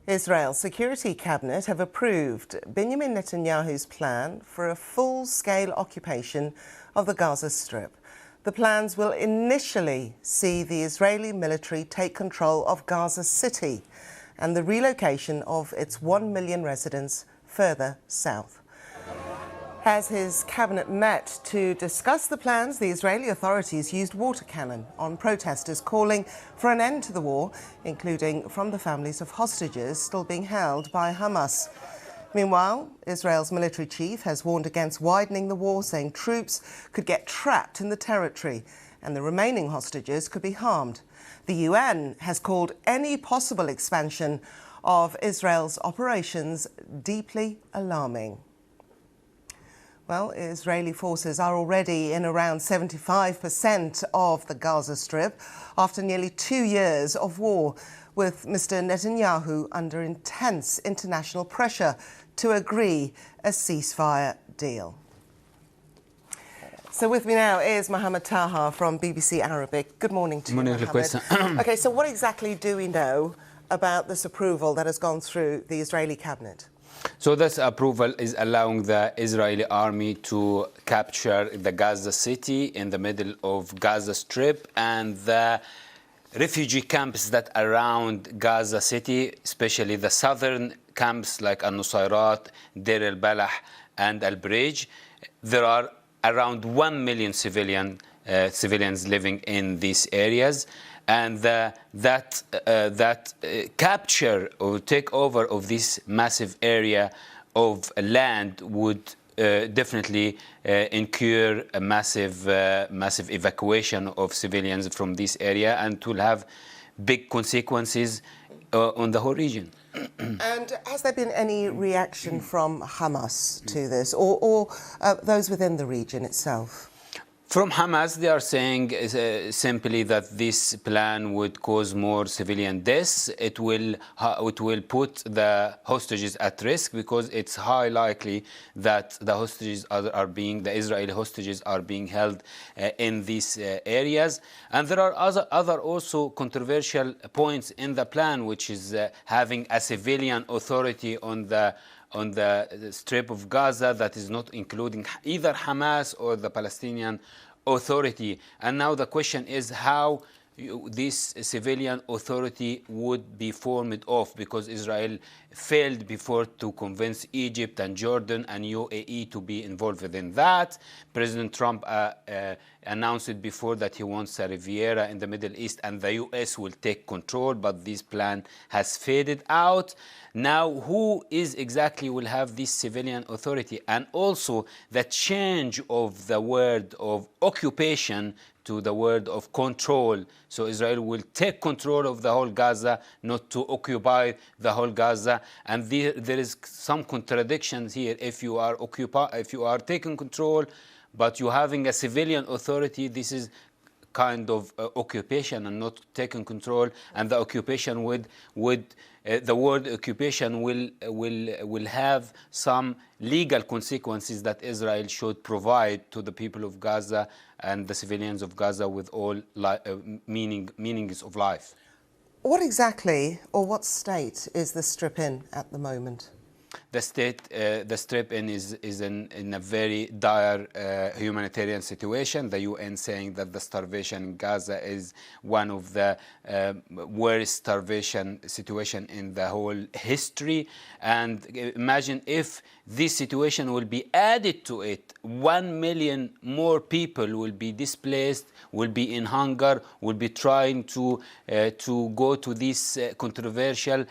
Israel's Security Cabinet have approved Benjamin Netanyahu's plan for a full-scale occupation of the Gaza Strip. The plans will initially see the Israeli military take control of Gaza City and the relocation of its 1 million residents further south. As his cabinet met to discuss the plans, the Israeli authorities used water cannon on protesters calling for an end to the war, including from the families of hostages still being held by Hamas. Meanwhile, Israel's military chief has warned against widening the war, saying troops could get trapped in the territory and the remaining hostages could be harmed. The UN has called any possible expansion of Israel's operations deeply alarming. Well, Israeli forces are already in around 75% of the Gaza Strip after nearly 2 years of war, with Mr. Netanyahu under intense international pressure to agree a ceasefire deal. So with me now is Mohammed Taha from BBC Arabic. Good morning to you, Mohammed. OK, so what exactly do we know about this approval that has gone through the Israeli cabinet? So this approval is allowing the Israeli army to capture the Gaza City in the middle of Gaza Strip and the refugee camps that around Gaza City, especially the southern camps like Al-Nusayrat, Deir al-Balah and Al-Brij. There are around 1 million civilians living in these areas. And that capture or takeover of this massive area of land would definitely incur a massive evacuation of civilians from this area, and will have big consequences on the whole region. And has there been any reaction from Hamas to this, or those within the region itself? From Hamas, they are saying simply that this plan would cause more civilian deaths. It will put the hostages at risk because it's highly likely that the hostages the Israeli hostages are being held in these areas. And there are other also controversial points in the plan, which is having a civilian authority on the Strip of Gaza that is not including either Hamas or the Palestinian Authority. And now the question is how this civilian authority would be formed of, because Israel failed before to convince Egypt and Jordan and UAE to be involved in that. President Trump announced it before that he wants a Riviera in the Middle East and the US will take control, but this plan has faded out. Now, who is exactly will have this civilian authority? And also the change of the word of occupation to the word of control. So Israel will take control of the whole Gaza, not to occupy the whole Gaza. And there is some contradictions here. If you are taking control, but you're having a civilian authority, this is kind of occupation and not taking control. And the occupation the word occupation will have some legal consequences that Israel should provide to the people of Gaza and the civilians of Gaza with all meanings of life. What exactly, or what state is the Strip in at the moment? The Strip is in a very dire humanitarian situation. The UN saying that the starvation in Gaza is one of the worst starvation situation in the whole history. And imagine if this situation will be added to it, 1 million more people will be displaced, will be in hunger, will be trying to go to these controversial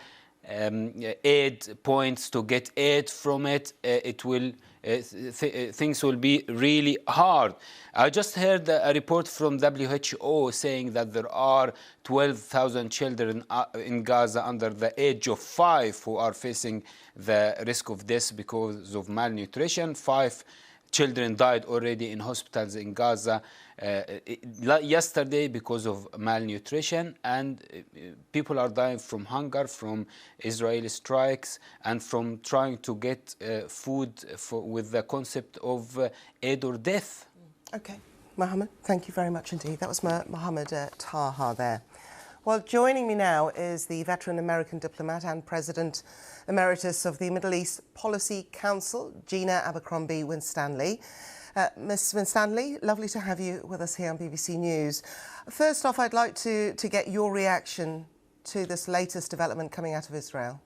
aid points to get aid from it. Things will be really hard. I just heard a report from WHO saying that there are 12,000 children in Gaza under the age of 5 who are facing the risk of death because of malnutrition. 5 children died already in hospitals in Gaza yesterday because of malnutrition, and people are dying from hunger, from Israeli strikes, and from trying to get food with the concept of aid or death. Okay, Mohammed, thank you very much indeed. That was Mohammed Taha there. Well, joining me now is the veteran American diplomat and President Emeritus of the Middle East Policy Council, Gina Abercrombie-Winstanley. Ms. Winstanley, lovely to have you with us here on BBC News. First off, I'd like to get your reaction to this latest development coming out of Israel.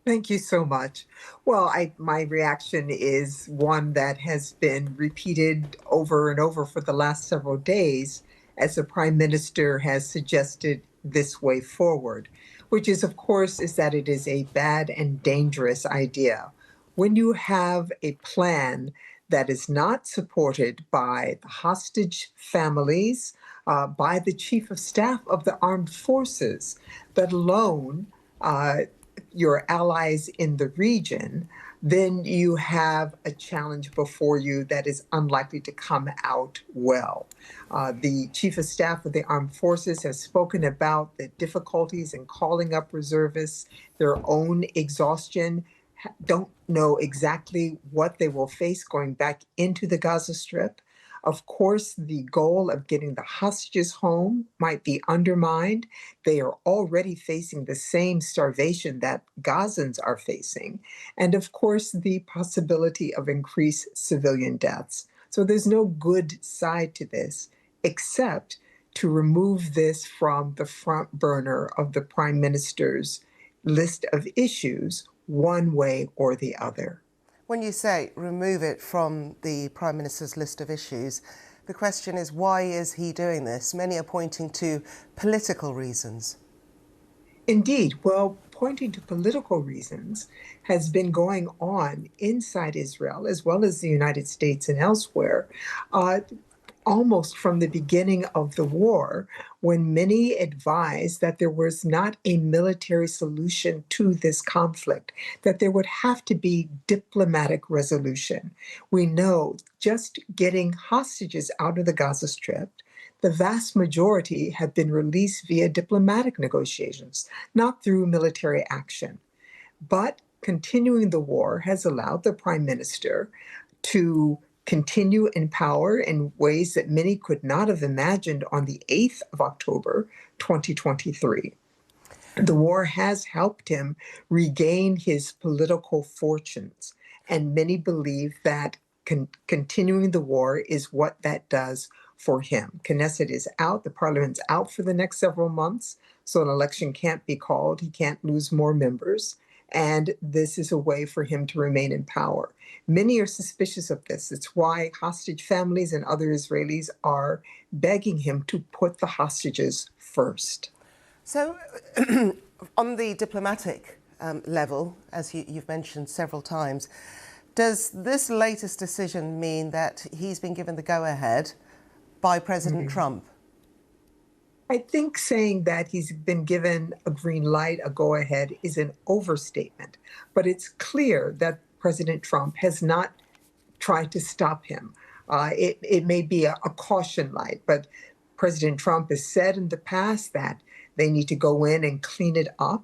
Thank you so much. Well, my reaction is one that has been repeated over and over for the last several days as the Prime Minister has suggested this way forward, which is, of course, is that it is a bad and dangerous idea. When you have a plan that is not supported by the hostage families, by the Chief of Staff of the Armed Forces, let alone your allies in the region, then you have a challenge before you that is unlikely to come out well. The Chief of Staff of the Armed Forces has spoken about the difficulties in calling up reservists, their own exhaustion, don't know exactly what they will face going back into the Gaza Strip. Of course, the goal of getting the hostages home might be undermined. They are already facing the same starvation that Gazans are facing. And of course, the possibility of increased civilian deaths. So there's no good side to this, except to remove this from the front burner of the Prime Minister's list of issues, one way or the other. When you say remove it from the Prime Minister's list of issues, the question is, why is he doing this? Many are pointing to political reasons. Indeed. Well, pointing to political reasons has been going on inside Israel, as well as the United States and elsewhere, almost from the beginning of the war, when many advised that there was not a military solution to this conflict, that there would have to be diplomatic resolution. We know just getting hostages out of the Gaza Strip, the vast majority have been released via diplomatic negotiations, not through military action. But continuing the war has allowed the Prime Minister to continue in power in ways that many could not have imagined on the 8th of October, 2023. The war has helped him regain his political fortunes, and many believe that continuing the war is what that does for him. Knesset is out, the parliament's out for the next several months, so an election can't be called, he can't lose more members, and this is a way for him to remain in power. Many are suspicious of this. It's why hostage families and other Israelis are begging him to put the hostages first. So on the diplomatic level, as you've mentioned several times, does this latest decision mean that he's been given the go-ahead by President Trump? I think saying that he's been given a green light, a go-ahead, is an overstatement. But it's clear that President Trump has not tried to stop him. It may be a caution light, but President Trump has said in the past that they need to go in and clean it up.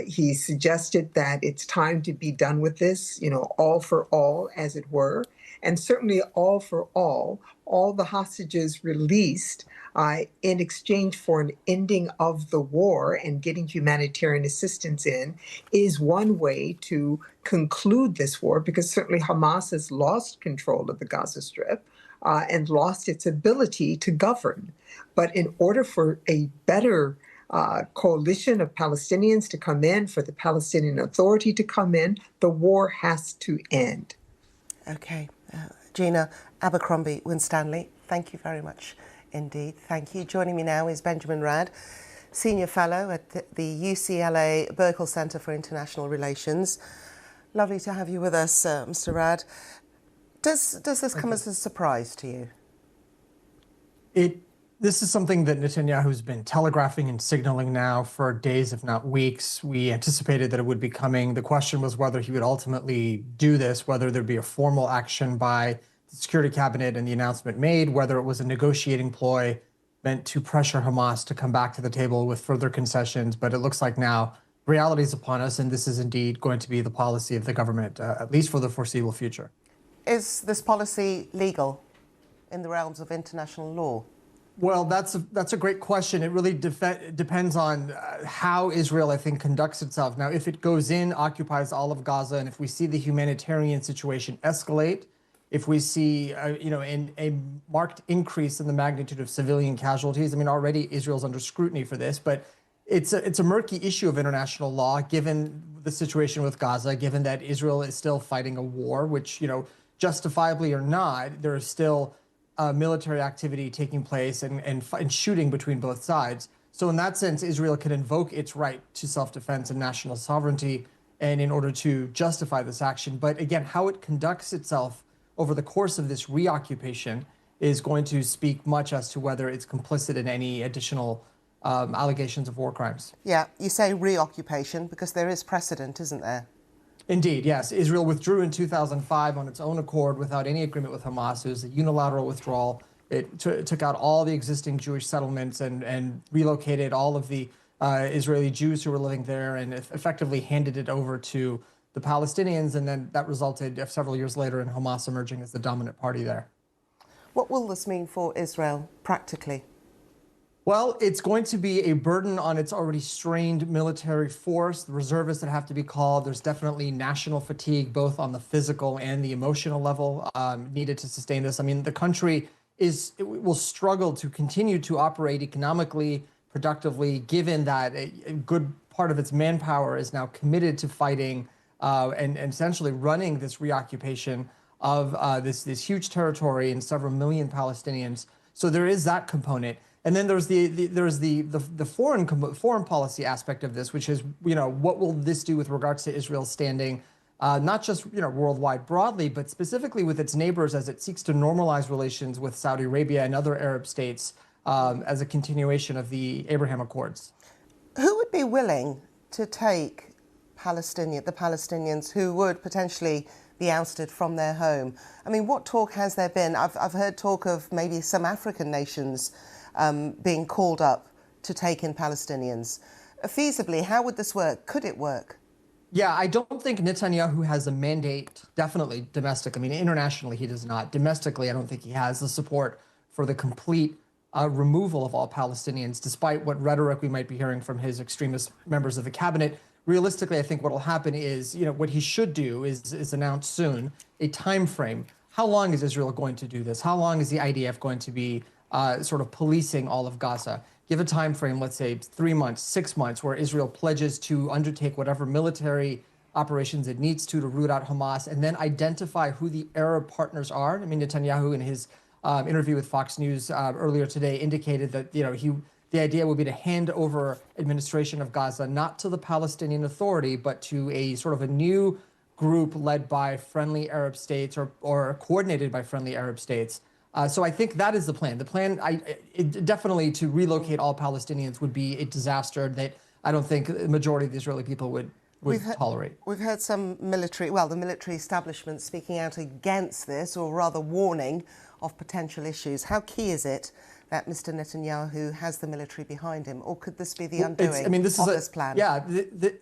He suggested that it's time to be done with this, all for all, as it were. And certainly all for all the hostages released in exchange for an ending of the war and getting humanitarian assistance in is one way to conclude this war, because certainly Hamas has lost control of the Gaza Strip and lost its ability to govern. But in order for a better coalition of Palestinians to come in, for the Palestinian Authority to come in, the war has to end. Okay. Gina Abercrombie-Winstanley, thank you very much indeed. Thank you. Joining me now is Benjamin Rad, Senior Fellow at the UCLA Burkle Center for International Relations. Lovely to have you with us, Mr. Rad. Does this come as a surprise to you? This is something that Netanyahu's been telegraphing and signaling now for days, if not weeks. We anticipated that it would be coming. The question was whether he would ultimately do this, whether there'd be a formal action by the Security Cabinet and the announcement made, whether it was a negotiating ploy meant to pressure Hamas to come back to the table with further concessions. But it looks like now reality is upon us, and this is indeed going to be the policy of the government, at least for the foreseeable future. Is this policy legal in the realms of international law? Well, that's a great question. It really depends on how Israel, I think, conducts itself. Now, if it goes in, occupies all of Gaza, and if we see the humanitarian situation escalate, if we see, a marked increase in the magnitude of civilian casualties, I mean, already Israel's under scrutiny for this, but it's a murky issue of international law, given the situation with Gaza, given that Israel is still fighting a war, which, justifiably or not, there is still military activity taking place and shooting between both sides. So in that sense, Israel can invoke its right to self-defense and national sovereignty and in order to justify this action. But again, how it conducts itself over the course of this reoccupation is going to speak much as to whether it's complicit in any additional allegations of war crimes. Yeah, you say reoccupation because there is precedent, isn't there? Indeed, yes. Israel withdrew in 2005 on its own accord without any agreement with Hamas. It was a unilateral withdrawal. It took out all the existing Jewish settlements and relocated all of the Israeli Jews who were living there and effectively handed it over to the Palestinians. And then that resulted several years later in Hamas emerging as the dominant party there. What will this mean for Israel practically? Well, it's going to be a burden on its already strained military force, the reservists that have to be called. There's definitely national fatigue, both on the physical and the emotional level needed to sustain this. I mean, the country will struggle to continue to operate economically, productively, given that a good part of its manpower is now committed to fighting and essentially running this reoccupation of this huge territory and several million Palestinians. So there is that component. And then there's the foreign policy aspect of this, which is, what will this do with regards to Israel's standing, not just, worldwide broadly, but specifically with its neighbors as it seeks to normalize relations with Saudi Arabia and other Arab states as a continuation of the Abraham Accords. Who would be willing to take the Palestinians who would potentially be ousted from their home? I mean, what talk has there been? I've heard talk of maybe some African nations being called up to take in Palestinians. Feasibly, how would this work? Could it work? Yeah, I don't think Netanyahu has a mandate, definitely domestic. I mean, internationally, he does not. Domestically, I don't think he has the support for the complete removal of all Palestinians, despite what rhetoric we might be hearing from his extremist members of the cabinet. Realistically, I think what will happen is, what he should do is announce soon a time frame. How long is Israel going to do this? How long is the IDF going to be sort of policing all of Gaza? Give a time frame, let's say 3 months, 6 months, where Israel pledges to undertake whatever military operations it needs to root out Hamas, and then identify who the Arab partners are. I mean, Netanyahu, in his interview with Fox News earlier today, indicated that the idea would be to hand over administration of Gaza not to the Palestinian Authority, but to a sort of a new group led by friendly Arab states or coordinated by friendly Arab states. So I think that is the plan. The plan, definitely to relocate all Palestinians would be a disaster that I don't think the majority of the Israeli people would tolerate. We've heard some the military establishment speaking out against this, or rather warning of potential issues. How key is it that Mr. Netanyahu has the military behind him, or could this be the undoing of this plan? Yeah,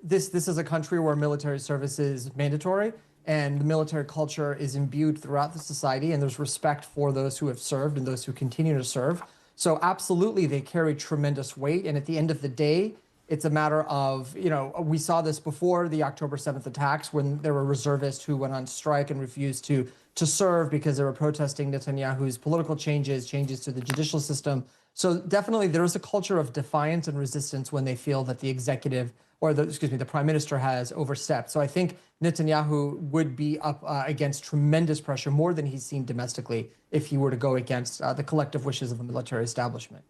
this is a country where military service is mandatory, and the military culture is imbued throughout the society, and there's respect for those who have served and those who continue to serve. So absolutely, they carry tremendous weight, and at the end of the day, it's a matter of, we saw this before the October 7th attacks when there were reservists who went on strike and refused to serve because they were protesting Netanyahu's political changes to the judicial system. So definitely there is a culture of defiance and resistance when they feel that the executive the prime minister has overstepped. So I think Netanyahu would be up against tremendous pressure, more than he's seen domestically, if he were to go against the collective wishes of the military establishment.